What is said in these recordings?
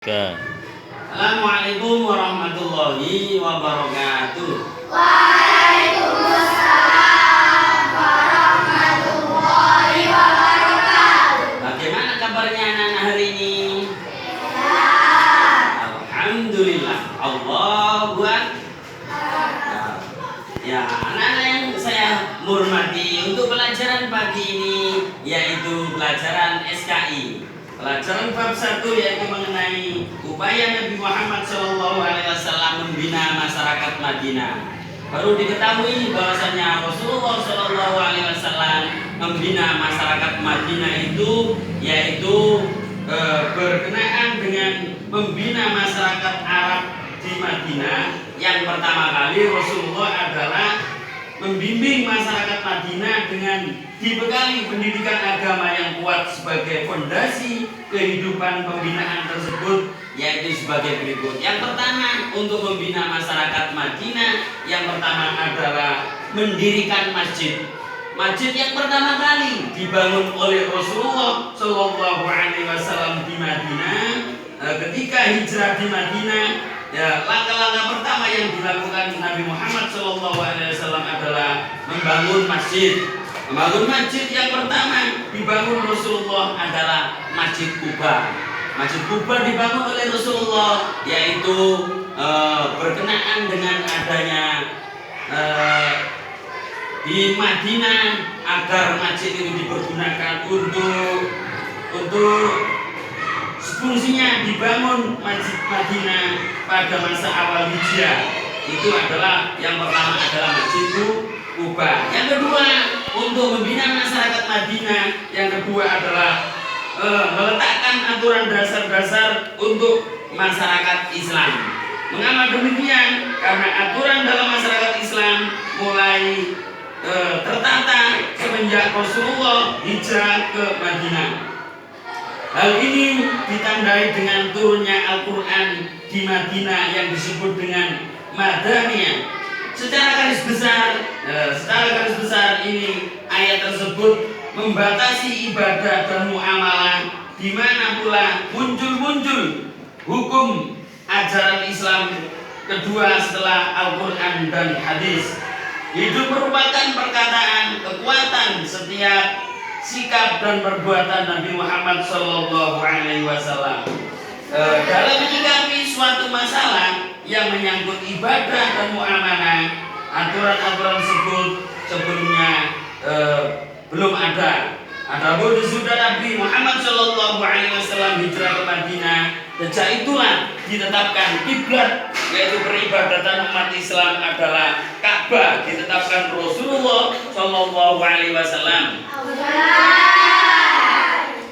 Assalamualaikum warahmatullahi wabarakatuh. Waalaikumsalam warahmatullahi wabarakatuh. Bagaimana kabarnya anak-anak hari ini? Alhamdulillah. Allahu Akbar. Ya, anak-anak yang saya hormati, untuk pelajaran pagi ini yaitu pelajaran SKI. Pelajaran bab 1 yaitu mengenai upaya Nabi Muhammad SAW membina masyarakat Madinah. Baru diketahui bahwasanya Rasulullah SAW membina masyarakat Madinah itu yaitu berkenaan dengan membina masyarakat Arab di Madinah. Yang pertama kali Rasulullah adalah membimbing masyarakat Madinah dengan dibekali pendidikan agama yang kuat sebagai fondasi kehidupan pembinaan tersebut, yaitu sebagai berikut. Yang pertama, untuk membina masyarakat Madinah, yang pertama adalah mendirikan masjid. Masjid yang pertama kali dibangun oleh Rasulullah Shallallahu Alaihi Wasallam di Madinah. Ketika hijrah di Madinah, ya, langkah-langkah pertama yang dilakukan Nabi Muhammad SAW adalah membangun masjid. Membangun masjid yang pertama dibangun Rasulullah adalah Masjid Quba. Masjid Quba dibangun oleh Rasulullah, yaitu berkenaan dengan adanya di Madinah agar masjid itu dipergunakan untuk fungsinya dibangun Masjid Madinah pada masa awal hijrah. Itu adalah yang pertama adalah Masjid Quba. Yang kedua, untuk membina masyarakat Madinah, yang kedua adalah meletakkan aturan dasar-dasar untuk masyarakat Islam. Mengapa demikian? Karena aturan dalam masyarakat Islam mulai tertata semenjak Rasulullah hijrah ke Madinah. Hal ini ditandai dengan turunnya Al-Quran di Madinah yang disebut dengan Madaniyah. Secara garis besar ini ayat tersebut membatasi ibadah dan muamalah, di mana pula muncul hukum ajaran Islam kedua setelah Al-Quran dan hadis. Hidup merupakan perkataan, kekuatan setiap sikap dan perbuatan Nabi Muhammad Sallallahu Alaihi Wasallam dalam menyikapi suatu masalah yang menyangkut ibadah dan muamalah. Aturan-aturan tersebut sebelumnya belum ada. Adapun sesudah Nabi Muhammad Sallallahu Alaihi Wasallam hijrah ke Madinah, sejak itulah ditetapkan kiblat, yaitu peribadatan umat Islam adalah Ka'bah, ditetapkan Rasulullah Sallallahu Alaihi Wasallam,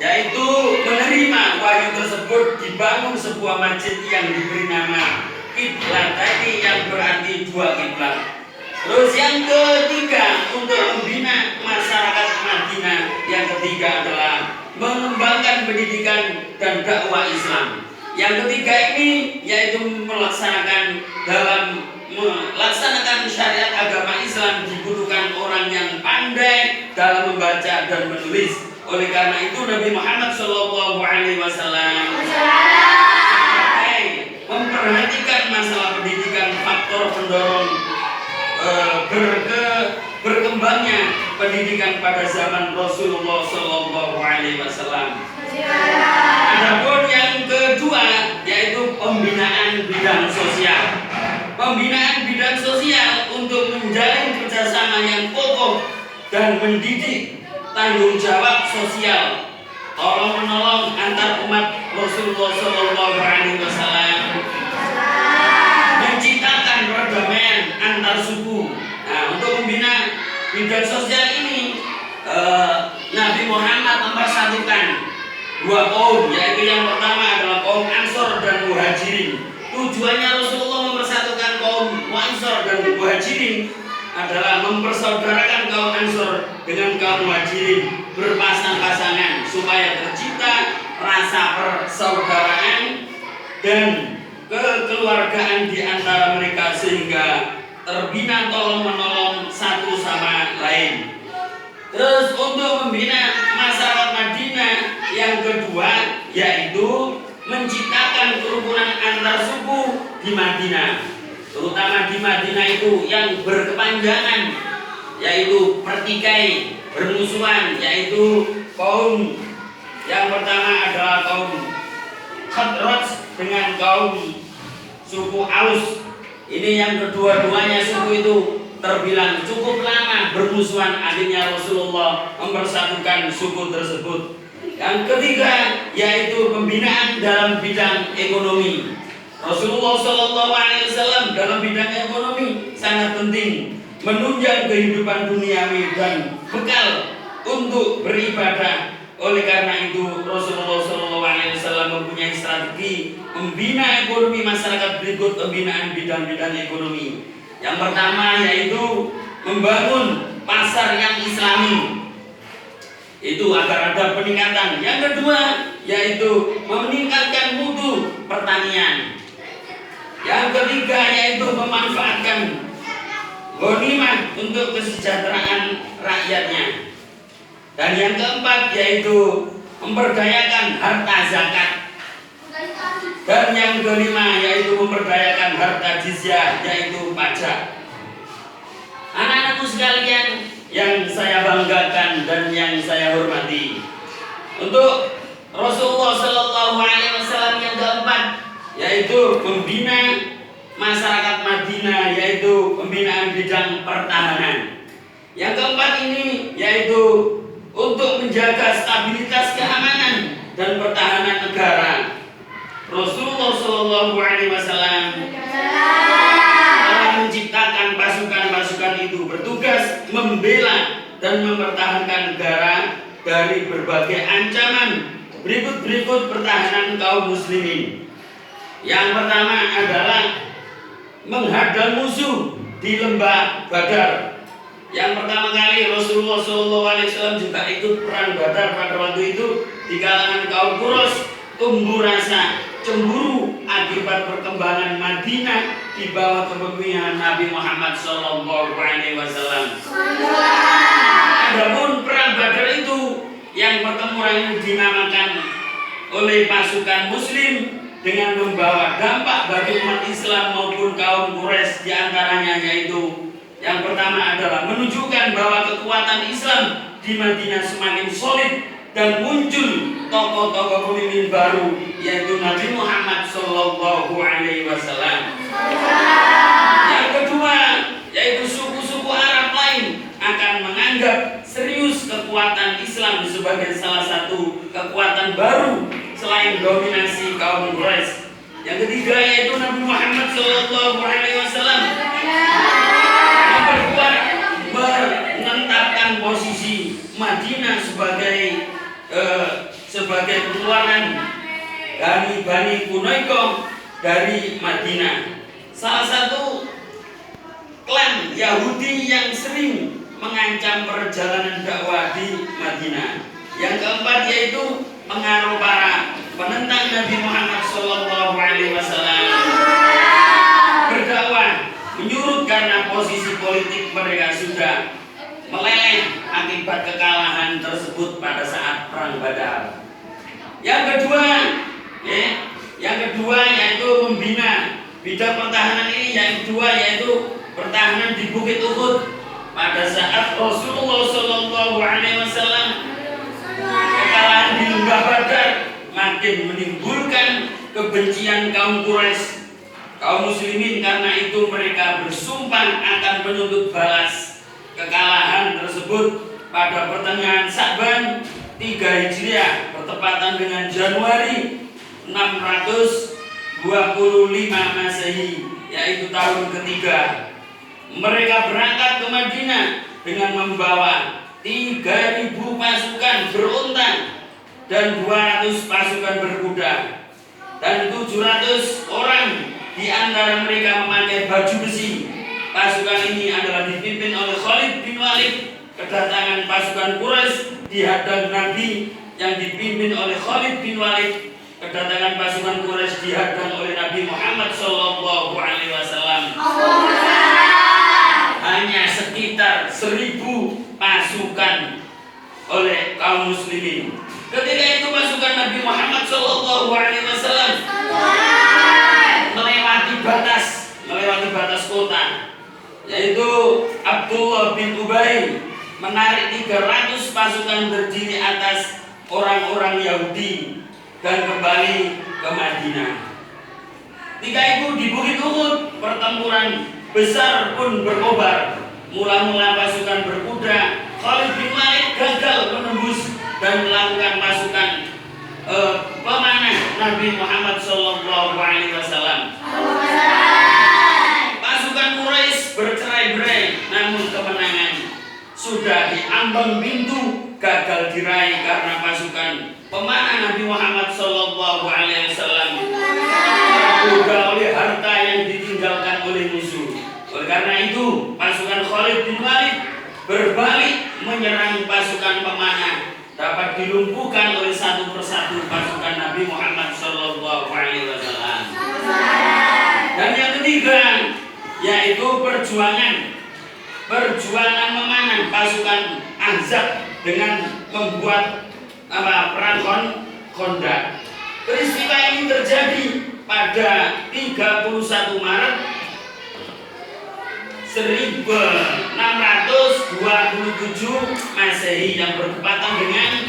yaitu menerima wahyu tersebut dibangun sebuah masjid yang diberi nama kiblat tadi, yang berarti dua kiblat. Terus yang ketiga, untuk membina masyarakat Madinah, yang ketiga adalah mengembangkan pendidikan dan dakwah Islam. Yang ketiga ini yaitu melaksanakan syariat agama Islam dibutuhkan orang yang pandai dalam membaca dan menulis. Oleh karena itu Nabi Muhammad Shallallahu Alaihi Wasallam memperhatikan masalah pendidikan, faktor pendorong berkembangnya pendidikan pada zaman Rasulullah Shallallahu Alaihi Wasallam. Adapun yang kedua yaitu pembinaan bidang sosial. Pembinaan bidang sosial untuk menjalin kerjasama yang kokoh dan mendidik tanggung jawab sosial, tolong menolong antar umat Rasulullah Shallallahu Alaihi Wasallam, menciptakan perdamaian antar suku. Nah, untuk membina bidang sosial ini, Nabi Muhammad mempersatukan dua kaum, yaitu yang pertama adalah kaum Ansor dan Muhajirin. Tujuannya Rasulullah mempersatukan kaum Ansor dan Muhajirin adalah mempersaudarakan kaum Ansor dengan kaum Muhajirin berpasang-pasangan supaya tercipta rasa persaudaraan dan kekeluargaan di antara mereka, sehingga terbina tolong menolong satu sama lain. Terus untuk membina masyarakat Madinah, yang kedua yaitu menciptakan di Madinah, terutama di Madinah itu yang berkepanjangan, yaitu pertikai, bermusuhan, yaitu kaum yang pertama adalah kaum Khadraj dengan kaum suku Aus. Ini yang kedua-duanya suku itu terbilang cukup lama bermusuhan, akhirnya Rasulullah mempersatukan suku tersebut. Yang ketiga yaitu pembinaan dalam bidang ekonomi. Rasulullah SAW dalam bidang ekonomi sangat penting, menunjang kehidupan duniawi dan bekal untuk beribadah. Oleh karena itu Rasulullah SAW mempunyai strategi membina ekonomi masyarakat berikut pembinaan bidang-bidang ekonomi. Yang pertama yaitu membangun pasar yang islami, itu agar ada peningkatan. Yang kedua yaitu meningkatkan mutu pertanian. Yang ketiga yaitu memanfaatkan ghanimah untuk kesejahteraan rakyatnya. Dan yang keempat yaitu memberdayakan harta zakat. Dan yang kelima yaitu memberdayakan harta jizyah, yaitu pajak. Anak-anakku sekalian yang saya banggakan dan yang saya hormati, untuk Rasulullah SAW yang keempat yaitu membina masyarakat Madinah, yaitu pembinaan bidang pertahanan. Yang keempat ini yaitu untuk menjaga stabilitas keamanan dan pertahanan negara. Rasulullah SAW telah menciptakan pasukan-pasukan itu bertugas membela dan mempertahankan negara dari berbagai ancaman. Berikut pertahanan kaum muslimin. Yang pertama adalah menghadang musuh di lembah Badar. Yang pertama kali Rasulullah SAW juga ikut perang Badar pada waktu itu. Di kalangan kaum Quraisy tumbuh rasa cemburu akibat perkembangan Madinah di bawah kepemimpinan Nabi Muhammad SAW. Adapun perang Badar itu yang pertempuran ini dinamakan oleh pasukan Muslim dengan membawa dampak bagi umat Islam maupun kaum Quraisy, diantaranya yaitu yang pertama adalah menunjukkan bahwa kekuatan Islam di Madinah semakin solid dan muncul tokoh-tokoh pemimpin baru, yaitu Nabi Muhammad SAW. Yang kedua yaitu suku-suku Arab lain akan menganggap serius kekuatan Islam sebagai salah satu kekuatan baru selain dominasi kaum Quraisy. Yang ketiga yaitu Nabi Muhammad SAW menetapkan posisi Madinah sebagai pengeluaran dari Bani Quraisyah dari Madinah, salah satu klan Yahudi yang sering mengancam perjalanan dakwah di Madinah. Yang keempat yaitu pengaruh para penentang Nabi Muhammad SAW berdakwah menyurut karena posisi politik mereka sudah meleleh akibat kekalahan tersebut pada saat perang Badar. Yang kedua yaitu membina bidang pertahanan ini. Yang kedua yaitu pertahanan di Bukit Uhud. Pada saat Rasulullah SAW kekalahan di lembah Badar makin menimbulkan kebencian kaum Quraisy, kaum muslimin. Karena itu mereka bersumpah akan menuntut balas kekalahan tersebut pada pertengahan Sa'ban 3 Hijriah bertepatan dengan Januari 625 Masehi, yaitu tahun ketiga. Mereka berangkat ke Madinah dengan membawa 3.000 pasukan beronta dan 200 pasukan berkuda, dan 700 orang di antara mereka memakai baju besi. Pasukan ini adalah dipimpin oleh Khalid bin Walid. Kedatangan pasukan Quraisy dihadang Nabi yang dipimpin oleh Khalid bin Walid. Kedatangan pasukan Quraisy dihadang oleh Nabi Muhammad SAW. Hanya sekitar 1.000 pasukan oleh kaum muslimin. Ketika itu pasukan Nabi Muhammad SAW melewati batas yaitu Abdullah bin Ubay menarik 300 pasukan terdiri atas orang-orang Yahudi dan kembali ke Madinah. Ketika itu di Bukit Uhud pertempuran besar pun berkobar. Mula-mula pasukan berkuda Khalid bin Walid gagal menembus dan melakukan pasukan pemanah Nabi Muhammad SAW. Pasukan Quraisy bercerai-berai, namun kemenangan sudah diambang pintu gagal diraih karena pasukan pemanah Nabi Muhammad SAW tergoda oleh harta yang ditinggalkan oleh musuh. Oleh karena itu, pasukan Khalid bin Walid berbalik menyerang pasukan pemanah, dapat dilumpuhkan oleh satu persatu pasukan Nabi Muhammad SAW. Dan yang ketiga, yaitu perjuangan memanah pasukan Ahzab dengan membuat perang Khandaq. Peristiwa ini terjadi pada 31 Maret 1627 Masehi yang bertepatan dengan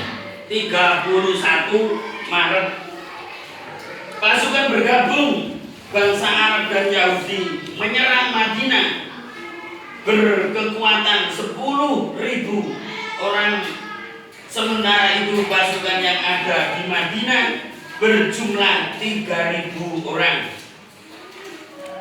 31 Maret. Pasukan bergabung bangsa Arab dan Yahudi menyerang Madinah berkekuatan 10.000 orang. Sementara itu pasukan yang ada di Madinah berjumlah 3.000 orang.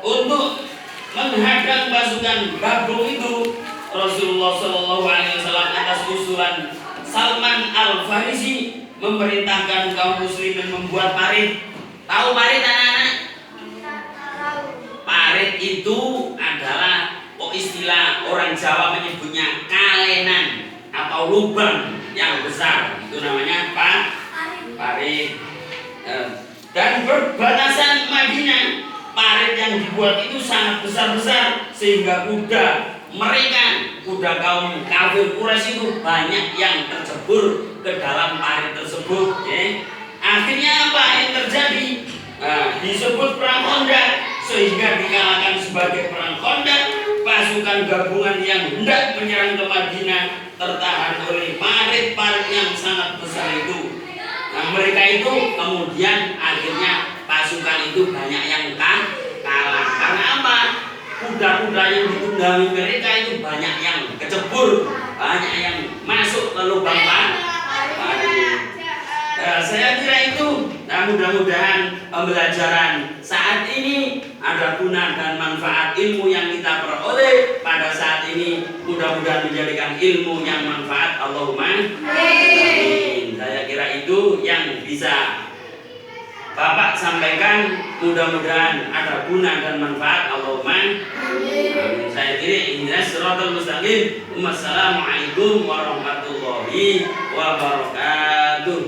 Untuk menghadang pasukan gabung itu, Rasulullah SAW atas usulan Salman Al-Farisi memerintahkan kaum muslimin membuat parit. Tahu parit anak-anak? Parit itu adalah istilah orang Jawa menyebutnya kalenan atau lubang yang besar. Itu namanya parit. Dan berbatasan Madinah, parit yang dibuat itu sangat besar-besar sehingga kuda kaum kafir Quraisy itu banyak yang tercebur ke dalam parit tersebut. Akhirnya apa yang terjadi? Disebut perang Khandaq, sehingga dikalahkan sebagai perang Khandaq. Pasukan gabungan yang hendak menyerang ke Madinah tertahan oleh parit-parit yang sangat besar itu. Nah, mereka itu kemudian akhirnya pasukan itu banyak yang kalah. Karena apa? Kuda-kuda yang ditunggangi mereka itu banyak yang kecebur, banyak yang masuk ke lubang parit. Saya kira itu. Mudah-mudahan pembelajaran saat ini ada guna dan manfaat ilmu yang kita peroleh pada saat ini. Mudah-mudahan menjadikan ilmu yang manfaat. Allahumma amin. Saya kira itu yang bisa Bapak sampaikan. Mudah-mudahan ada guna dan manfaat. Allahumma amin. Saya kira ihdinas siratal mustaqim. Wassalamualaikum warahmatullahi wabarakatuh.